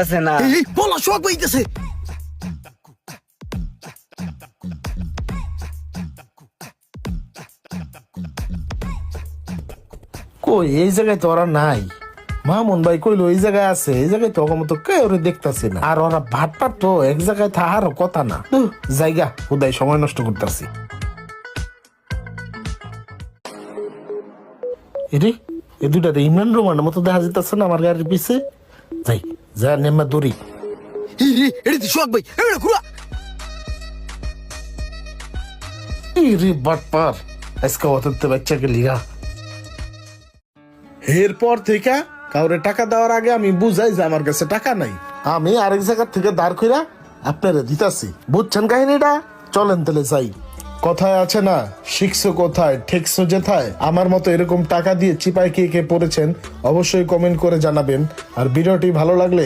আছে না এই বলা শোক বইতেছে। কই এই জায়গায় তো ওরা নাই। মামুন ভাই কইলো এই জায়গায় আছে, এই জায়গায় তো মতো কেউ ওরে দেখতাছি না। আর ওরা ভাট পাট তো এক জায়গায় থাকারও কথা না। জায়গা হুদাই সময় নষ্ট করতেছি। এরে এ দুইটা ইমরান রোমানের মতো দেখা যেতেছে না আমার গাড়ির পিছে। যাই যা নেমা দড়ি। এটা তো শোক ভাই, এটা ঘুরা। রে বাটপার আজকে অততে বাচ্চাকে লিগা। এরপর থেকে কাউরে টাকা দেওয়ার আগে আমি বুঝাই যে আমার কাছে টাকা নাই, আমি আরেক জায়গা থেকে দাঁড় কইরা আপনারা দিতাছি। বুঝছেন কাহিনীটা? চলেন তাহলে যাই। কথায় আছে না, শিখছো কোথায় ঠেকছো যেথায়। আমার মতো এরকম টাকা দিয়ে চিপায় কে কে পড়েছেন অবশ্যই কমেন্ট করে জানাবেন। আর ভিডিওটি ভালো লাগলে